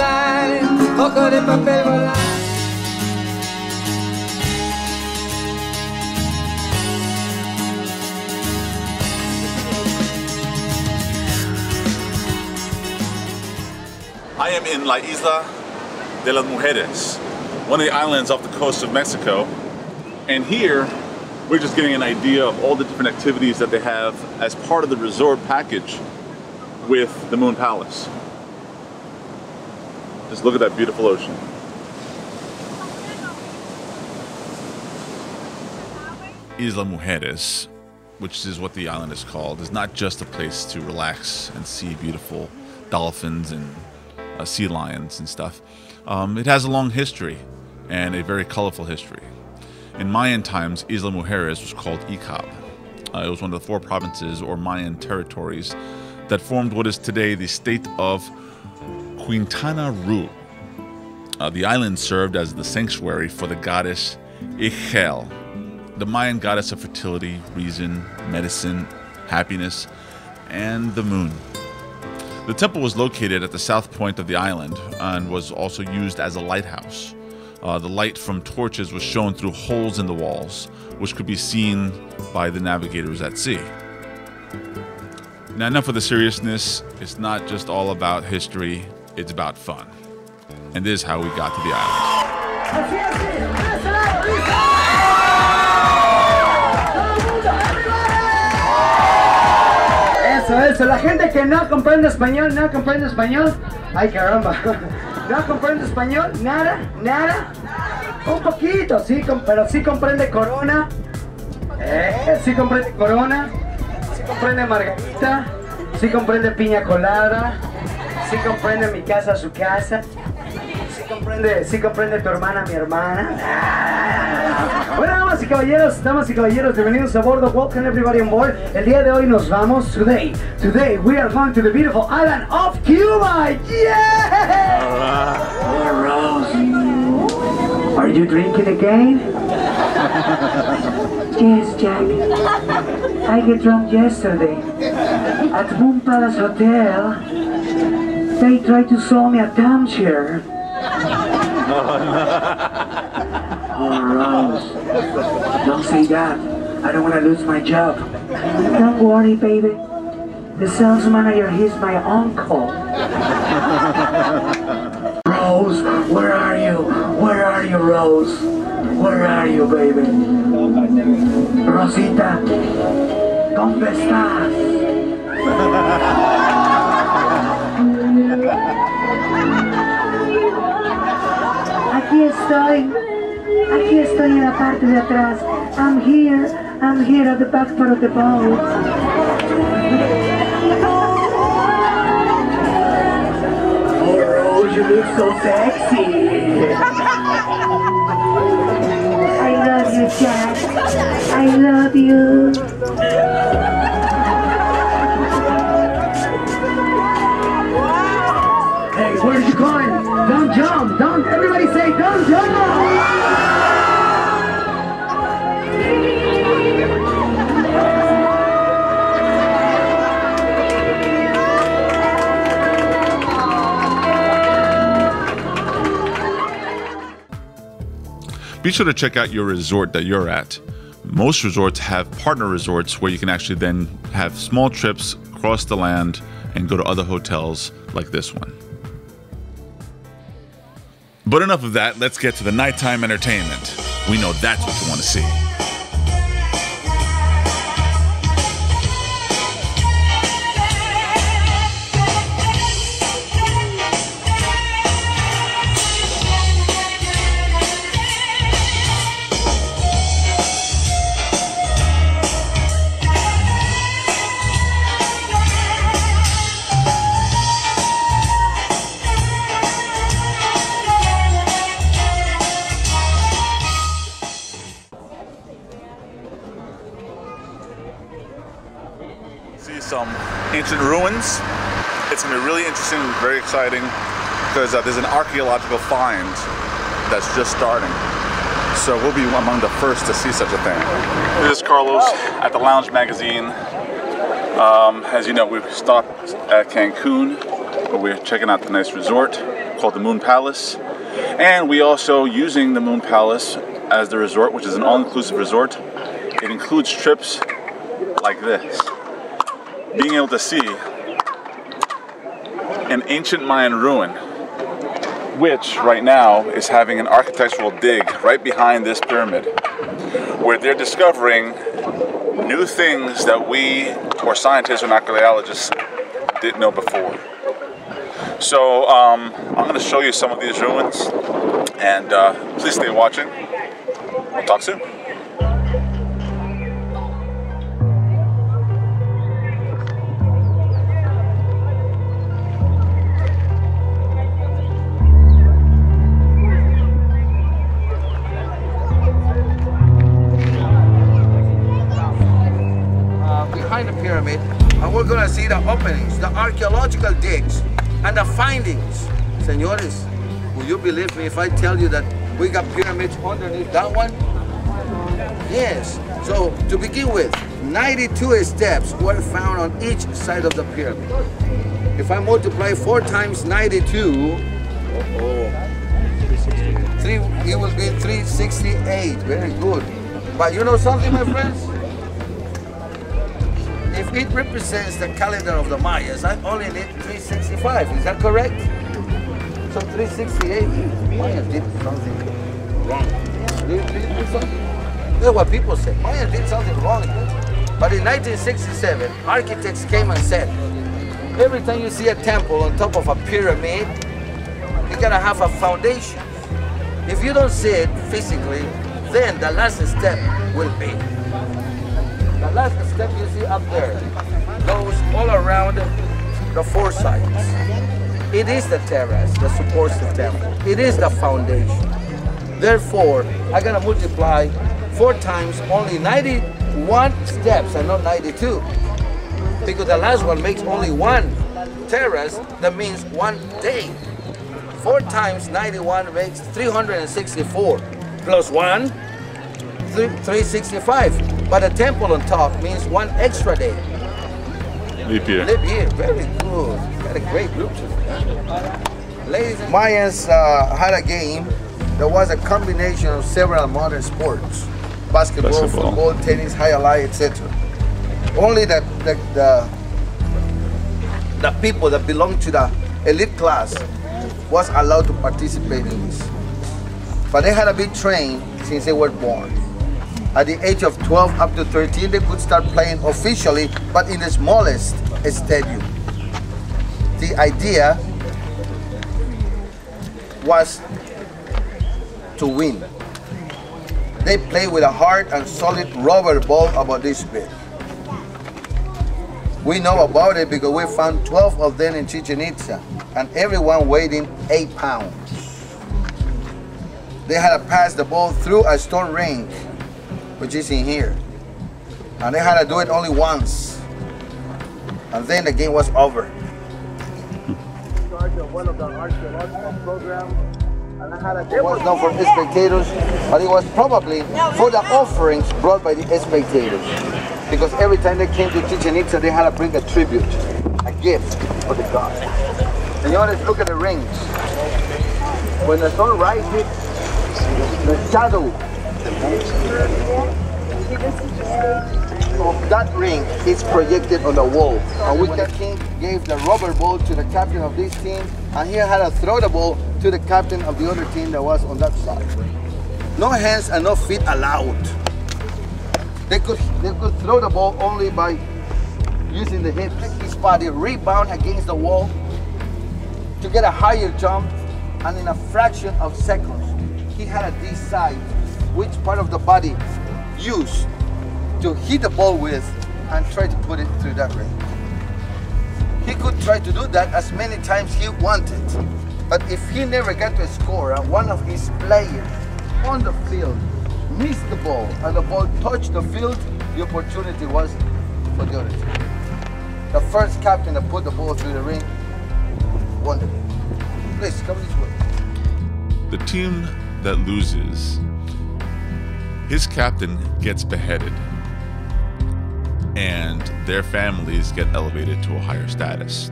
volar, hojas de papel volar. I am in La Isla de las Mujeres, one of the islands off the coast of Mexico. And here, we're just getting an idea of all the different activities that they have as part of the resort package with the Moon Palace. Just look at that beautiful ocean. Isla Mujeres, which is what the island is called, is not just a place to relax and see beautiful dolphins and sea lions and stuff. It has a long history and a very colorful history. In Mayan times, Isla Mujeres was called Icab. It was one of the 4 provinces or Mayan territories that formed what is today the state of Quintana Roo. The island served as the sanctuary for the goddess Ixchel, the Mayan goddess of fertility, reason, medicine, happiness, and the moon. The temple was located at the south point of the island and was also used as a lighthouse. The light from torches was shown through holes in the walls, which could be seen by the navigators at sea. Now, enough of the seriousness. It's not just all about history, it's about fun. And this is how we got to the island. Eso, la gente que no comprende español, no comprende español. Ay, caramba. No comprende español, nada, nada. Un poquito, sí, pero sí comprende corona. Sí comprende corona. Sí comprende margarita. Sí comprende piña colada. Sí comprende mi casa, su casa. Sí comprende tu hermana, mi hermana. Bueno, damas y caballeros, bienvenidos a bordo. Welcome everybody on board. El día de hoy nos vamos. Today we are going to the beautiful island of Cuba. Yeah! Oh, Rose, are you drinking again? Yes, Jack. I get drunk yesterday at Moon Palace Hotel. They tried to sell me a timeshare. Oh, Rose, don't say that. I don't want to lose my job. Don't worry, baby. The sales manager, he's my uncle. Rose, where are you? Where are you, Rose? Where are you, baby? Rosita, ¿dónde estás? Aquí estoy en la parte de atrás. I'm here at the back part of the boat. Oh, Rose, you look so sexy. I love you, Jack. I love you. Hey, where are you going? Don't jump! Don't! Everybody say, don't jump! Be sure to check out your resort that you're at. Most resorts have partner resorts where you can actually then have small trips across the land and go to other hotels like this one. But enough of that, let's get to the nighttime entertainment. We know that's what you want to see. Some ancient ruins. It's going to be really interesting and very exciting because there's an archaeological find that's just starting. So we'll be among the first to see such a thing. This is Carlos at the Lounge Magazine. As you know, we've stopped at Cancun, where we're checking out the nice resort called the Moon Palace. And we also, using the Moon Palace as the resort, which is an all-inclusive resort, it includes trips like this. Being able to see an ancient Mayan ruin, which right now is having an architectural dig right behind this pyramid, where they're discovering new things that we, or scientists or archaeologists, didn't know before. So I'm going to show you some of these ruins, and please stay watching. We'll talk soon. Behind the pyramid, and we're going to see the openings, the archaeological digs, and the findings. Señores, will you believe me if I tell you that we got pyramids underneath that one? Yes. So to begin with, 92 steps were found on each side of the pyramid. If I multiply 4 times 92, it will be 368. Very good. But you know something, my friends? If it represents the calendar of the Mayas, I only need 365. Is that correct? So 368, Mayas did something wrong. That's what people say. Mayas did something wrong. But in 1967, architects came and said, every time you see a temple on top of a pyramid, you gotta have a foundation. If you don't see it physically, then the last step will be. The last step you see up there goes all around the 4 sides. It is the terrace that supports the temple. It is the foundation. Therefore, I'm gonna multiply 4 times only 91 steps and not 92. Because the last one makes only 1 terrace, that means 1 day. 4 times 91 makes 364. Plus 1, 365. But a temple on top means 1 extra day. Leap year. Leap year, very good. Got a great group today. Ladies and Mayans had a game that was a combination of several modern sports. Basketball, football, tennis, high-alai, etc. Only the people that belong to the elite class was allowed to participate in this. But they had to be trained since they were born. At the age of 12 up to 13, they could start playing officially, but in the smallest stadium. The idea was to win. They play with a hard and solid rubber ball about this big. We know about it because we found 12 of them in Chichen Itza, and everyone weighing 8 pounds. They had to pass the ball through a stone ring, which is in here. And they had to do it only once. And then the game was over. Charge of one of the archaeological programs. It was not for spectators, but it was probably for the offerings brought by the spectators. Because every time they came to Chichen Itza, they had to bring a tribute, a gift for the god. And you want to look at the rings. When the sun rises, the shadow of that ring is projected on the wall. And the king gave the rubber ball to the captain of this team, and he had to throw the ball to the captain of the other team that was on that side. No hands and no feet allowed. They could throw the ball only by using the hips. His body rebound against the wall to get a higher jump, and in a fraction of seconds, he had to decide which part of the body used to hit the ball with and try to put it through that ring. He could try to do that as many times he wanted, but if he never got to score and one of his players on the field missed the ball and the ball touched the field, the opportunity was for the other team. The first captain that put the ball through the ring won the game. Please, come this way. The team that loses, his captain gets beheaded, and their families get elevated to a higher status.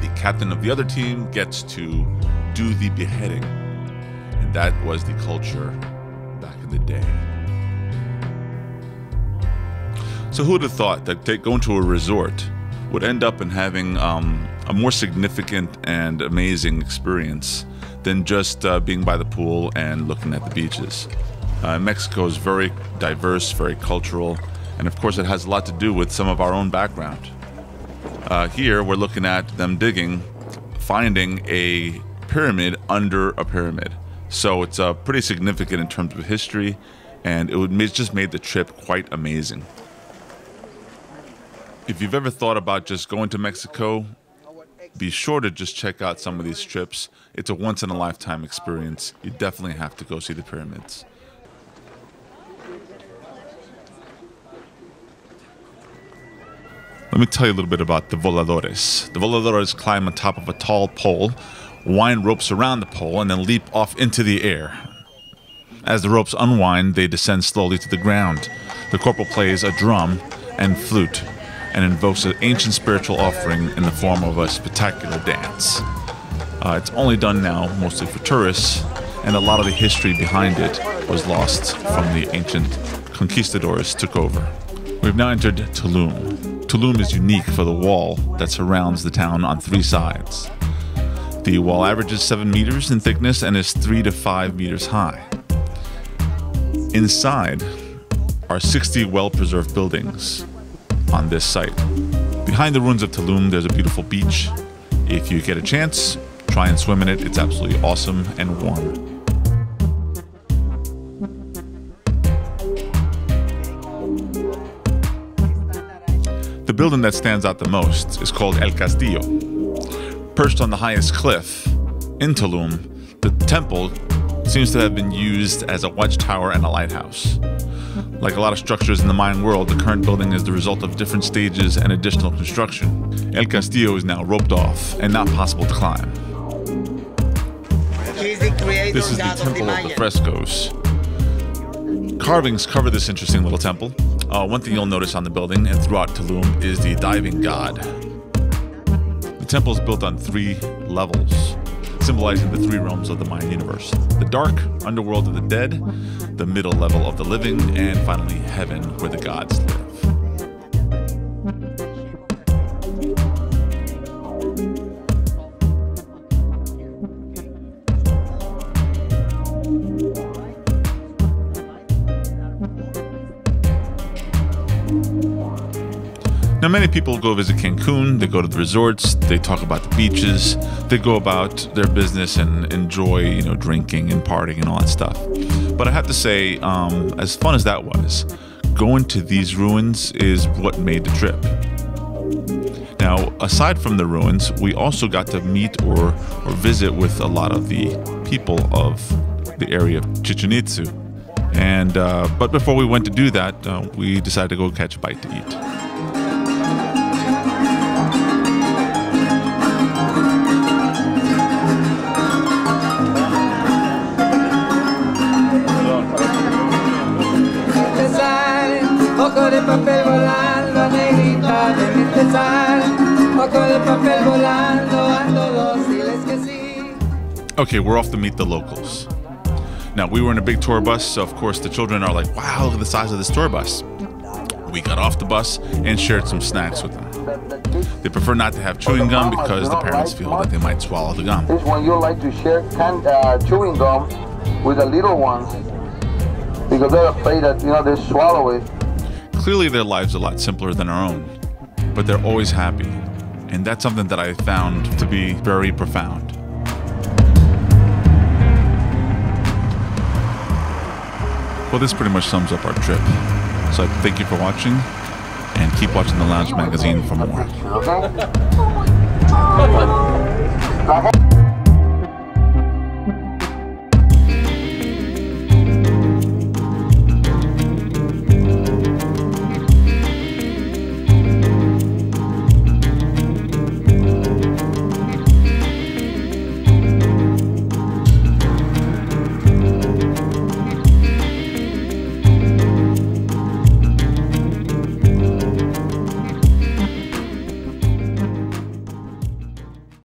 The captain of the other team gets to do the beheading. And that was the culture back in the day. So who would have thought that going to a resort would end up in having a more significant and amazing experience than just being by the pool and looking at the beaches. Mexico is very diverse, very cultural, and of course it has a lot to do with some of our own background. Here we're looking at them finding a pyramid under a pyramid. So it's pretty significant in terms of history, and it just made the trip quite amazing. If you've ever thought about just going to Mexico, be sure to just check out some of these trips. It's a once-in-a-lifetime experience. You definitely have to go see the pyramids. Let me tell you a little bit about the voladores. The voladores climb on top of a tall pole, wind ropes around the pole, and then leap off into the air. As the ropes unwind, they descend slowly to the ground. The corporal plays a drum and flute and invokes an ancient spiritual offering in the form of a spectacular dance. It's only done now, mostly for tourists, and a lot of the history behind it was lost from the ancient conquistadors took over. We've now entered Tulum. Tulum is unique for the wall that surrounds the town on 3 sides. The wall averages 7 meters in thickness and is 3 to 5 meters high. Inside are 60 well-preserved buildings on this site. Behind the ruins of Tulum, there's a beautiful beach. If you get a chance, try and swim in it. It's absolutely awesome and warm. The building that stands out the most is called El Castillo. Perched on the highest cliff in Tulum, the temple seems to have been used as a watchtower and a lighthouse. Like a lot of structures in the Mayan world, the current building is the result of different stages and additional construction. El Castillo is now roped off and not possible to climb. This is the temple of the frescoes. Carvings cover this interesting little temple. One thing you'll notice on the building and throughout Tulum is the diving god. The temple is built on 3 levels, symbolizing the 3 realms of the Mayan universe. The dark underworld of the dead, the middle level of the living, and finally heaven where the gods live. Now, many people go visit Cancun, they go to the resorts, they talk about the beaches, they go about their business and enjoy, drinking and partying and all that stuff. But I have to say, as fun as that was, going to these ruins is what made the trip. Now, aside from the ruins, we also got to meet or visit with a lot of the people of the area of Chichen Itza. And but before we went to do that, we decided to go catch a bite to eat. Ojo de papel volando, negrita de mi pesar. Ojo de papel volando, ando dos, diles que sí. Okay, we're off to meet the locals. Now, we were in a big tour bus, so of course the children are like, wow, look at the size of this tour bus. We got off the bus and shared some snacks with them. They prefer not to have chewing gum because the parents feel that they might swallow the gum. This one you like to share chewing gum with the little ones because they're afraid that they swallow it. Clearly their lives are a lot simpler than our own, but they're always happy. And that's something that I found to be very profound. Well, this pretty much sums up our trip. So thank you for watching, and keep watching The Lounge Magazine for more.